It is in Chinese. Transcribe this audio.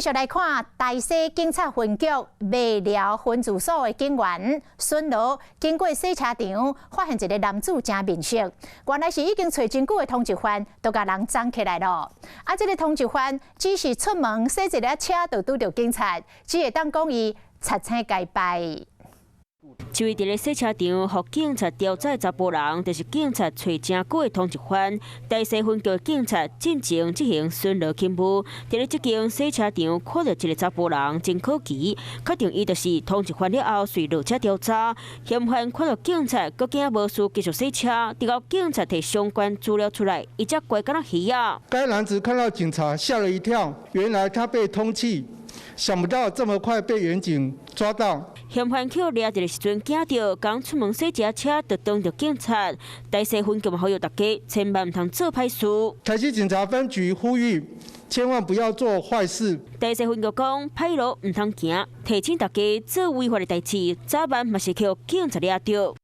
续来看大西警察分局麦寮分驻所的警员巡逻，经过洗车场，发现一个男子真面熟，原来是已经找真久的通缉犯，都甲人藏起来了。这个通缉犯只是出门洗一辆车，就拄到警察，只会当讲伊擦青界拜。 就位伫咧洗车场，互警察调查查甫人，就是警察找真久的通缉犯。大西分局警察进前执行巡逻任务，伫咧这间洗车场看到一个查甫人真可疑，确定伊就是通缉犯了后，随落车调查。嫌犯看到警察，佫惊无事继续洗车，直到警察摕相关资料出来，伊才乖敢若鱼啊！该男子看到警察吓了一跳，原来他被通缉。 想不到这么快被远警抓到。嫌犯去掠着的时阵，惊到刚出门洗一下车，就撞到警察。大西分局呼吁大家千万唔通做歹事。台西警察分局呼吁，千万不要做坏事。大西分局讲，歹路唔通行，提醒大家做违法的代志，早晚嘛是去警察抓到。